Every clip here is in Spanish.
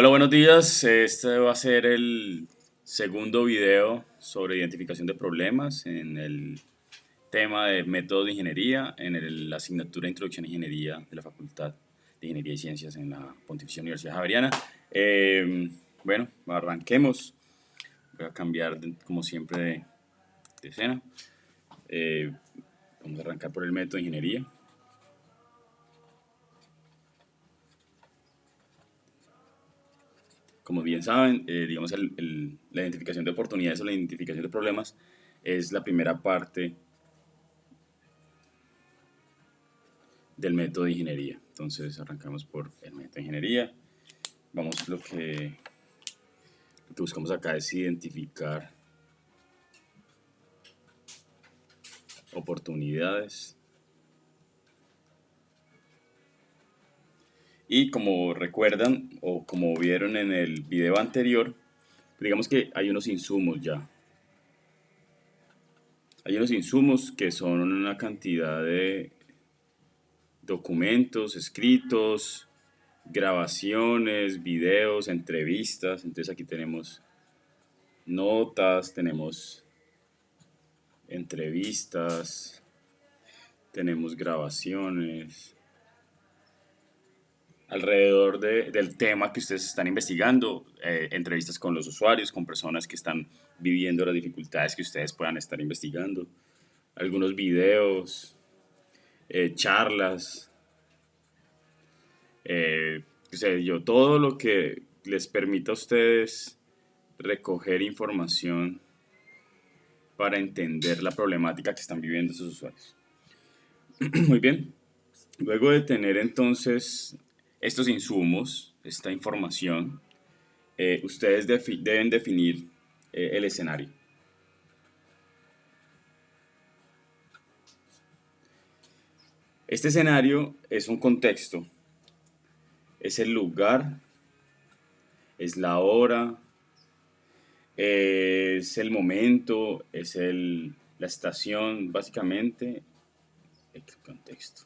Hola, buenos días. Este va a ser el segundo video sobre identificación de problemas en el tema de métodos de ingeniería en la asignatura Introducción a Ingeniería de la Facultad de Ingeniería y Ciencias en la Pontificia Universidad Javeriana. Bueno, arranquemos. Voy a cambiar, como siempre, de escena. Eh, Vamos a arrancar por el método de ingeniería. Como bien saben, digamos, la identificación de oportunidades o la identificación de problemas es la primera parte del método de ingeniería. Entonces arrancamos por el método de ingeniería. Vamos, lo que buscamos acá es identificar oportunidades. Y como recuerdan o como vieron en el video anterior, digamos que hay unos insumos ya. Hay unos insumos que son una cantidad de documentos, escritos, grabaciones, videos, entrevistas. Entonces aquí tenemos notas, tenemos entrevistas, tenemos grabaciones alrededor del tema que ustedes están investigando, entrevistas con los usuarios, con personas que están viviendo las dificultades que ustedes puedan estar investigando, algunos videos, charlas, qué sé yo, todo lo que les permita a ustedes recoger información para entender la problemática que están viviendo sus usuarios. Muy bien. Luego de tener entonces estos insumos, esta información, ustedes deben definir el escenario. Este escenario es un contexto, es el lugar, es la hora, es el momento, es la estación, básicamente, el contexto.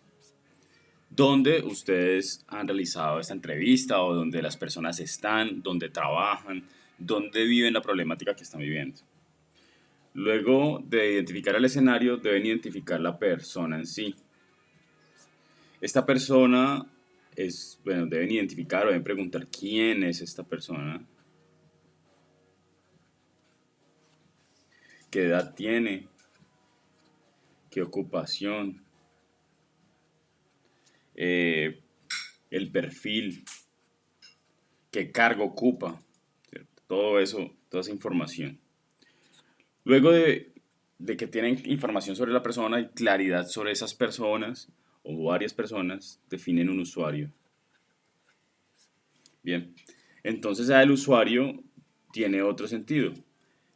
Donde ustedes han realizado esta entrevista o donde las personas están, donde trabajan, donde viven la problemática que están viviendo. Luego de identificar el escenario, deben identificar la persona en sí. Esta persona bueno, deben identificar o deben preguntar quién es esta persona, qué edad tiene, qué ocupación, eh, el perfil, qué cargo ocupa, ¿cierto? Todo eso, toda esa información. Luego de que tienen información sobre la persona y claridad sobre esas personas o varias personas, definen un usuario. Bien, entonces ya el usuario tiene otro sentido.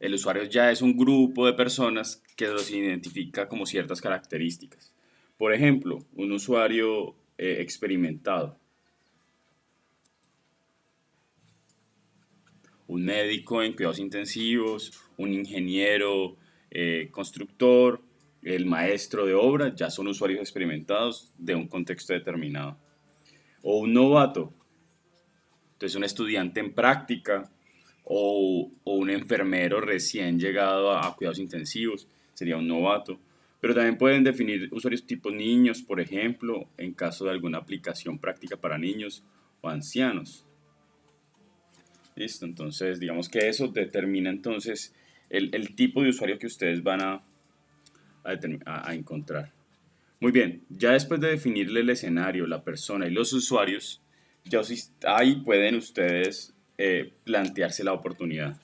El usuario ya es un grupo de personas que los identifica como ciertas características. Por ejemplo, un usuario experimentado, un médico en cuidados intensivos, un ingeniero, constructor, el maestro de obra, ya son usuarios experimentados de un contexto determinado. O un novato, entonces un estudiante en práctica o un enfermero recién llegado a cuidados intensivos, sería un novato. Pero también pueden definir usuarios tipo niños, por ejemplo, en caso de alguna aplicación práctica para niños o ancianos. Listo, entonces digamos que eso determina entonces el tipo de usuario que ustedes van a encontrar. Muy bien, ya después de definirle el escenario, la persona y los usuarios, ya ahí pueden ustedes plantearse la oportunidad.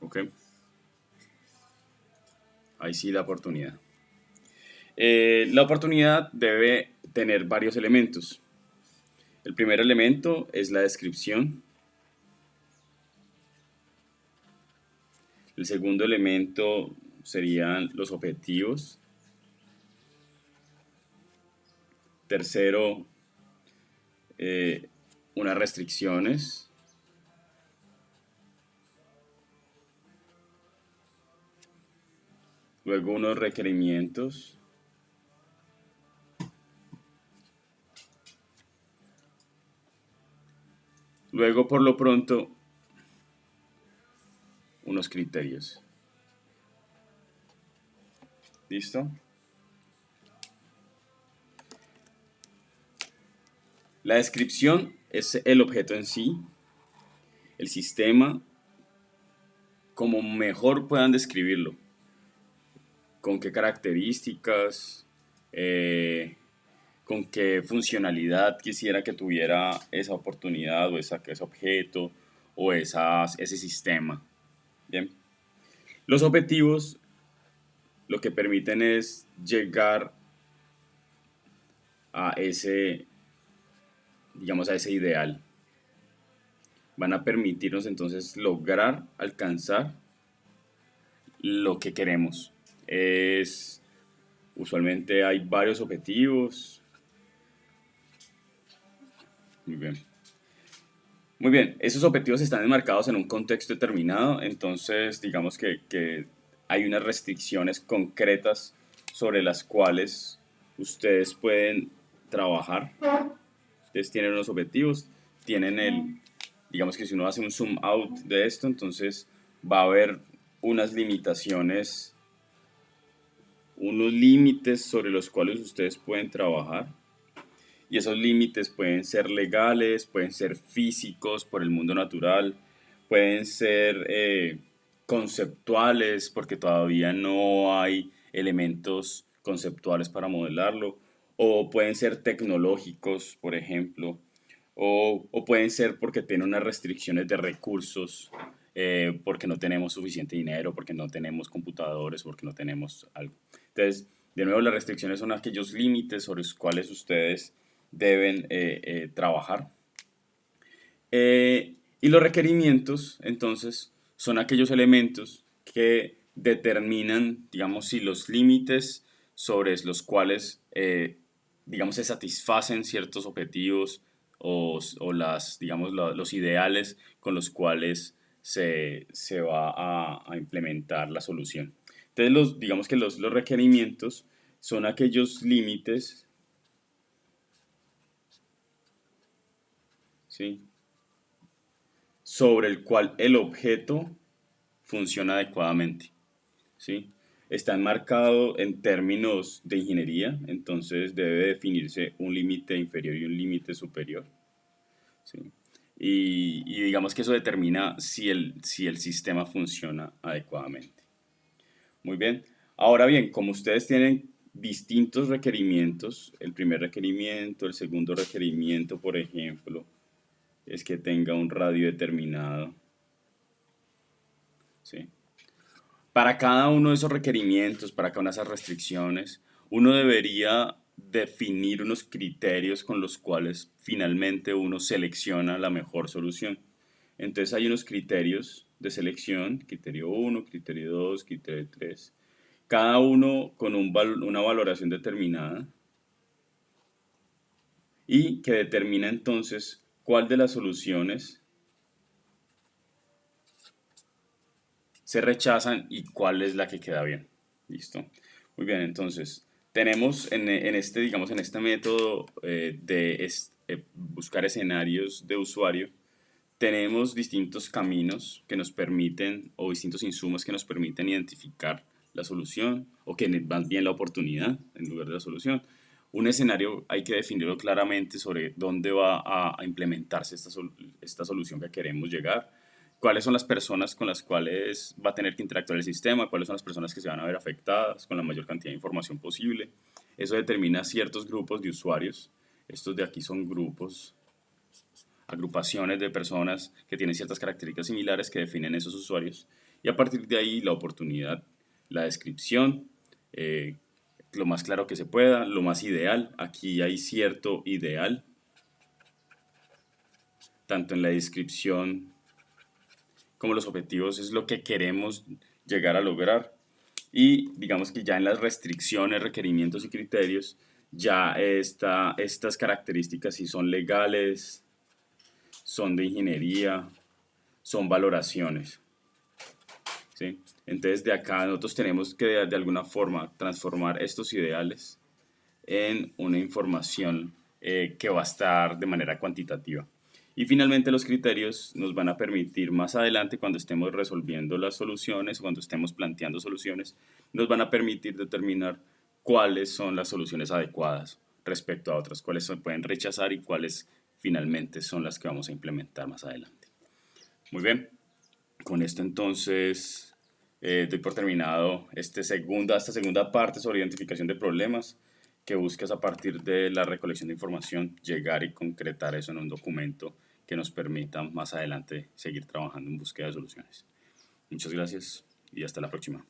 ¿Ok? Ahí sí la oportunidad. La oportunidad debe tener varios elementos. El primer elemento es la descripción. El segundo elemento serían los objetivos. Tercero, unas restricciones. Luego unos requerimientos. Luego, por lo pronto, unos criterios. ¿Listo? La descripción es el objeto en sí, el sistema, como mejor puedan describirlo, con qué características, con qué funcionalidad quisiera que tuviera esa oportunidad o ese objeto o ese sistema. Bien. Los objetivos lo que permiten es llegar a ese, digamos, a ese ideal. Van a permitirnos entonces lograr alcanzar lo que queremos. Usualmente hay varios objetivos. Muy bien. Muy bien, esos objetivos están enmarcados en un contexto determinado, entonces digamos que hay unas restricciones concretas sobre las cuales ustedes pueden trabajar. Ustedes tienen unos objetivos, digamos que si uno hace un zoom out de esto, entonces va a haber unas limitaciones, unos límites sobre los cuales ustedes pueden trabajar. Y esos límites pueden ser legales, pueden ser físicos por el mundo natural, pueden ser conceptuales porque todavía no hay elementos conceptuales para modelarlo, o pueden ser tecnológicos, por ejemplo, o pueden ser porque tienen unas restricciones de recursos, porque no tenemos suficiente dinero, porque no tenemos computadores, porque no tenemos algo. Entonces, de nuevo, las restricciones son aquellos límites sobre los cuales ustedes deben trabajar. Y los requerimientos, entonces, son aquellos elementos que determinan, digamos, si los límites sobre los cuales, digamos, se satisfacen ciertos objetivos digamos, los ideales con los cuales se va a implementar la solución. Entonces, digamos que los requerimientos son aquellos límites, ¿sí?, sobre el cual el objeto funciona adecuadamente, ¿sí? Está enmarcado en términos de ingeniería, entonces debe definirse un límite inferior y un límite superior, ¿sí? Y digamos que eso determina si el sistema funciona adecuadamente. Muy bien. Ahora bien, como ustedes tienen distintos requerimientos, el primer requerimiento, el segundo requerimiento, por ejemplo, es que tenga un radio determinado, ¿sí? Para cada uno de esos requerimientos, para cada una de esas restricciones, uno debería definir unos criterios con los cuales finalmente uno selecciona la mejor solución. Entonces hay unos criterios de selección, criterio 1, criterio 2, criterio 3, cada uno con una valoración determinada y que determina entonces cuál de las soluciones se rechazan y cuál es la que queda bien. ¿Listo? Muy bien, entonces tenemos digamos, en este método de buscar escenarios de usuario, tenemos distintos caminos que nos permiten, o distintos insumos que nos permiten identificar la solución, o que más bien la oportunidad en lugar de la solución. Un escenario hay que definirlo claramente sobre dónde va a implementarse esta solución que queremos llegar, cuáles son las personas con las cuales va a tener que interactuar el sistema, cuáles son las personas que se van a ver afectadas con la mayor cantidad de información posible. Eso determina ciertos grupos de usuarios. Estos de aquí son grupos, agrupaciones de personas que tienen ciertas características similares que definen esos usuarios. Y a partir de ahí la oportunidad, la descripción, lo más claro que se pueda, lo más ideal. Aquí hay cierto ideal, tanto en la descripción como los objetivos, es lo que queremos llegar a lograr. Y digamos que ya en las restricciones, requerimientos y criterios, ya estas características si son legales, son de ingeniería, son valoraciones, ¿sí? Entonces de acá nosotros tenemos que de alguna forma transformar estos ideales en una información que va a estar de manera cuantitativa. Y finalmente los criterios nos van a permitir más adelante, cuando estemos resolviendo las soluciones, cuando estemos planteando soluciones, nos van a permitir determinar cuáles son las soluciones adecuadas respecto a otras, cuáles se pueden rechazar y cuáles finalmente son las que vamos a implementar más adelante. Muy bien, con esto entonces doy por terminado esta segunda parte sobre identificación de problemas, que buscas a partir de la recolección de información llegar y concretar eso en un documento que nos permita más adelante seguir trabajando en búsqueda de soluciones. Muchas gracias y hasta la próxima.